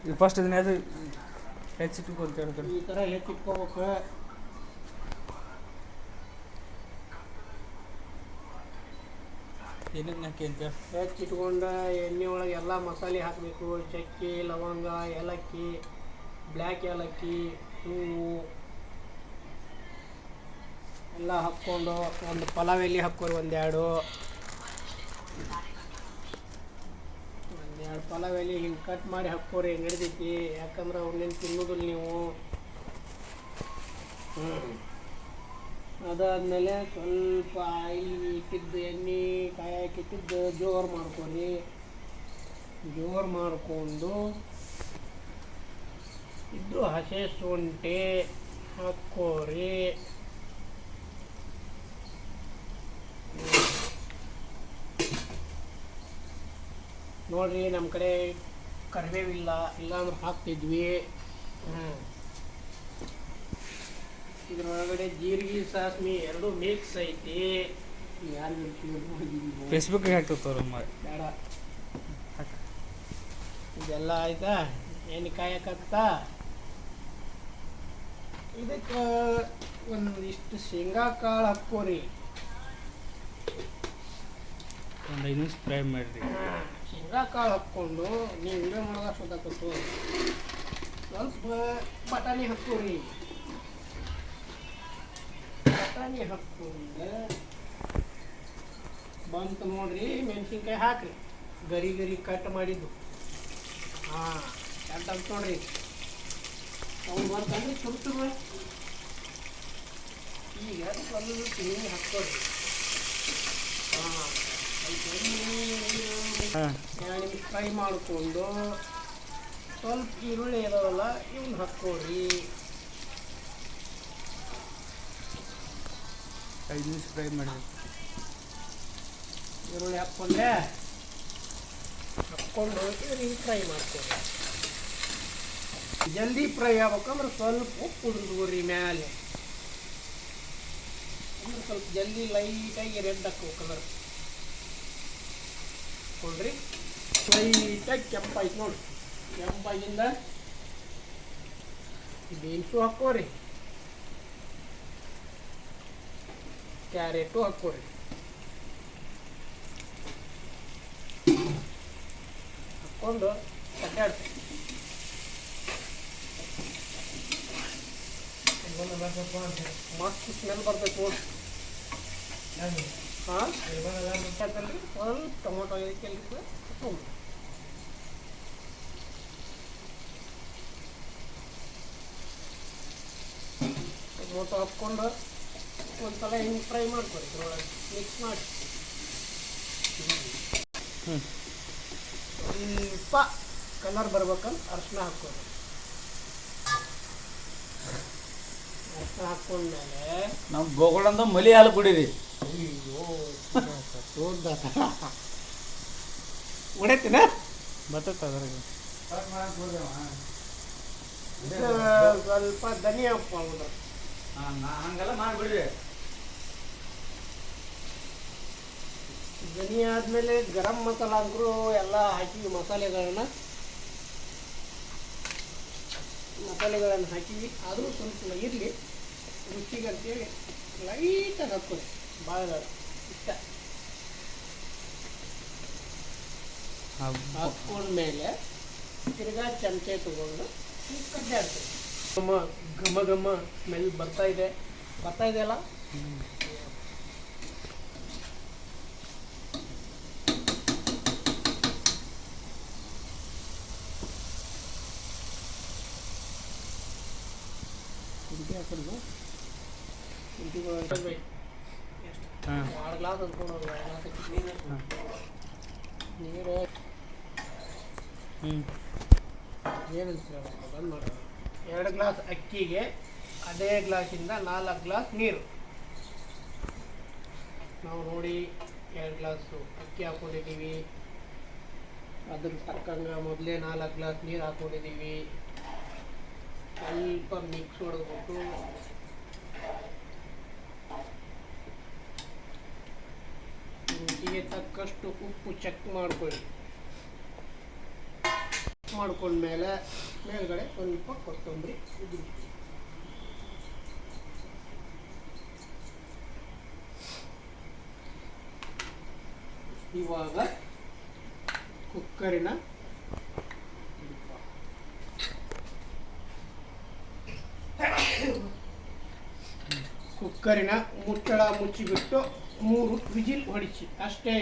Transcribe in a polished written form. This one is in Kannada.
ಇದು ಫಸ್ಟ್ ಇದನ್ನ ಅದು ಹೆಚ್ಚಿಟ್ಕೊ ಅಂತ ಹೇಳ್ತಾರೆ. ಈ ಥರ ಹೆಚ್ಚಿಟ್ಕೋಬೇಕು. ಏನಕ್ಕೆ ಹಾಕಿ ಅಂತ ಹೆಚ್ಚಿಟ್ಕೊಂಡು ಎಣ್ಣೆ ಒಳಗೆ ಎಲ್ಲ ಮಸಾಲೆ ಹಾಕಬೇಕು. ಚಕ್ಕೆ, ಲವಂಗ, ಏಲಕ್ಕಿ, ಬ್ಲ್ಯಾಕ್ ಏಲಕ್ಕಿ, ಹೂವು ಎಲ್ಲ ಹಾಕ್ಕೊಂಡು ಒಂದು ಪಲಾವ್ ಎಲೆ ಹಾಕ್ಕೊರಿ. ಒಂದೆರಡು ಪಲಾವ್ ಎಲೆ ಹಿಂಗೆ ಕಟ್ ಮಾಡಿ ಹಾಕ್ಕೋರಿ, ನಡಿತೈತಿ. ಯಾಕಂದ್ರೆ ಅವ್ರನ್ನೇನು ತಿನ್ನೋದಿಲ್ಲ ನೀವು. ಅದಾದಮೇಲೆ ಸ್ವಲ್ಪ ಆಯಿಲ್ ಇಟ್ಟಿದ್ದು, ಎಣ್ಣೆ ಕಾಯಕ್ಕಿಟ್ಟಿದ್ದು ಜೋರು ಮಾಡ್ಕೊರಿ. ಜೋರು ಮಾಡಿಕೊಂಡು ಇದು ಹಸೆ ಶುಂಠಿ ಹಾಕ್ಕೋರಿ. ನೋಡ್ರಿ, ನಮ್ಮ ಕಡೆ ಕರಿಬೇವಿಲ್ಲ, ಇಲ್ಲಾಂದ್ರೆ ಹಾಕ್ತಿದ್ವಿ. ಇದ್ರೊಳಗಡೆ ಜೀರಿಗೆ, ಸಾಸ್ಮಿ ಎರಡೂ ಮಿಕ್ಸ್ ಐತಿ. ಯಾರು ಫೇಸ್ಬುಕ್ಗೆ ಹಾಕ್ತಿರ್ತಾರ ಬೇಡ. ಇದೆಲ್ಲ ಆಯ್ತಾ, ಎಣ್ಣೆ ಕಾಯಕ್ಕಾಗ್ತಾ. ಇದಕ್ಕೆ ಒಂದಿಷ್ಟು ಶೇಂಗಾ ಕಾಳು ಹಾಕ್ಕೋರಿ. ಒಂದು 5 ನಿಮಿಷ ಫ್ರೈ ಮಾಡಿರಿ. ಶೇಂಗಾ ಕಾಳು ಹಾಕ್ಕೊಂಡು ನೀವು ವಿಡಿಯೋ ಮಾಡೋದಾಗ ಸೋದಾಕತ್ತು. ಸ್ವಲ್ಪ ಬಟಾಣಿ ಹಾಕ್ಕೋರಿ. ಬಟಾಣಿ ಹಾಕ್ಕೊಂಡು ಬಂತು ನೋಡ್ರಿ. ಮೆಣಸಿನ್ಕಾಯಿ ಹಾಕ್ರಿ, ಗರಿ ಗರಿ ಕಟ್ ಮಾಡಿದ್ದು. ಕಟ್ ಅಂತ ನೋಡ್ರಿ. ಅವು ಬಂತಂದ್ರೆ ಸುಡ್ತು. ಈಗ ಸ್ವಲ್ಪ ಎಣ್ಣೆ ಹಾಕ್ಕೊಡ್ರಿ. ಫ್ರೈ ಮಾಡಿಕೊಂಡು ಸ್ವಲ್ಪ ಈರುಳ್ಳಿ ಇದಾವಲ್ಲ ಇವನ್ನ ಹಾಕ್ಕೊಡ್ರಿ. 5 ನಿಮಿಷ ಫ್ರೈ ಮಾಡಿ. ಈರುಳ್ಳಿ ಹಾಕ್ಕೊಂಡು ಈರುಳ್ಳಿ ಫ್ರೈ ಮಾಡ್ಕೊಡ್ರಿ. ಜಲ್ದಿ ಫ್ರೈ ಆಗ್ಬೇಕಂದ್ರೆ ಸ್ವಲ್ಪ ಉಪ್ಪು ಉದುರ್ಸ್ಕೊಡ್ರಿ ಮ್ಯಾಲೆ. ಅಂದ್ರೆ ಸ್ವಲ್ಪ ಜಲ್ದಿ ಲೈಟಾಗಿ ರೆಡ್ ಹಾಕ್ಬೇಕಂದ್ರೆ ನೋಡ್ರಿ. ಲೈಟಾಗಿ ಕೆಂಪಾಯ್ತು ನೋಡ್ರಿ. ಕೆಂಪಾಗಿಂದ ಬೀನ್ಸು ಹಾಕ್ಕೋರಿ, ಕ್ಯಾರೆಟು ಹಾಕ್ಕೋರಿ. ಹಾಕ್ಕೊಂಡು ಕಟ್ಟಾಡ್ತೀವಿ. ಮಸ್ತ್ ಸ್ಮೆಲ್ ಬರ್ತೈತೆ ನೋಡ್ರಿ. ಹಾಂ, ಸ್ವಲ್ಪ ಟೊಮೊಟೊ ಟೊಮೊಟೊ ಹಾಕ್ಕೊಂಡು ಒಂದ್ಸಲ ಹಿಂಗೆ ಫ್ರೈ ಮಾಡ್ಕೊರಿ. ಇದ್ರೊಳಗೆ ಮಿಕ್ಸ್ ಮಾಡಿ ಸ್ವಲ್ಪ ಕಲರ್ ಬರ್ಬೇಕಂತ ಅರಿಶಿನ ಹಾಕ್ಕೊರಿ. ಅರಿಶಿನ ಹಾಕ್ಕೊಂಡ್ಮೇಲೆ ನಮ್ಮ ಗೋಕುಳಂದ ಮಲಿ ಹಾಲು ಕುಡೀರಿ. ಅಯ್ಯೋ ಉಡೈತಿನ ಬರ್ತೈತೆ ಅದ್ರಾಗ. ಸ್ವಲ್ಪ ಧನಿಯಾ ಹಾಕ್ಬೋದು. ಹಂಗೆಲ್ಲ ಮಾಡಿಬಿಡ್ರಿ. ಧನಿಯಾ ಆದಮೇಲೆ ಗರಂ ಮಸಾಲ ಅಂಕರು ಎಲ್ಲ ಹಾಕಿವಿ. ಮಸಾಲೆಗಳನ್ನು ಹಾಕಿವಿ. ಆದರೂ ಸ್ವಲ್ಪ ಇರಲಿ ರುಚಿಗೆ ಅಂತೇಳಿ ಲೈಟಾಗಿ ಹಾಕ್ಕೊಳ್ಳಿ. ಭಾಳ ಇಷ್ಟ. ಹಾಕ್ಕೊಂಡ್ಮೇಲೆ ತಿರ್ಗಾ ಚಮಚೆ ತಗೊಂಡು ಕಡ್ಡಾಡ್ತೀವಿ. ಘಮ ಘಮ ಸ್ಮೆಲ್ ಬರ್ತಾ ಇದೆಯಲ್ಲ. ಶುಂಠಿ ಹಾಕೋದು. ಶುಂಠಿ 2 ಗ್ಲಾಸ್ ಅಂದ್ಕೊಂಡು ನೀರು ಏನು ಬಂದು ಮಾಡೋದು. 2 ಗ್ಲಾಸ್ ಅಕ್ಕಿಗೆ ಅದೇ ಗ್ಲಾಸಿಂದ 4 ಗ್ಲಾಸ್ ನೀರು. ನಾವು ನೋಡಿ 2 ಗ್ಲಾಸು ಅಕ್ಕಿ ಹಾಕ್ಕೊಂಡಿದ್ದೀವಿ. ಅದ್ರ ತಕ್ಕಂಗೆ ಮೊದಲೇ 4 ಗ್ಲಾಸ್ ನೀರು ಹಾಕ್ಕೊಂಡಿದ್ದೀವಿ. ಸ್ವಲ್ಪ ಮಿಕ್ಸ್ ಹೊಡೆದ್ಬಿಟ್ಟು ರುಚಿಗೆ ತಕ್ಕಷ್ಟು ಉಪ್ಪು ಚೆಕ್ ಮಾಡ್ಕೊಳ್ಳಿ. ಮಾಡ್ಕೊಂಡ್ಮೇಲೆ ಮೇಲ್ಗಡೆ ಸ್ವಲ್ಪ ಕೊತ್ತಂಬರಿ ಉದುರಿಸಿ. ಇವಾಗ ಕುಕ್ಕರಿನ ಮುಚ್ಚಳ ಮುಚ್ಚಿಬಿಟ್ಟು 3 ವಿಜಿಲ್ ಹೊಡಿಸಿ ಅಷ್ಟೇ.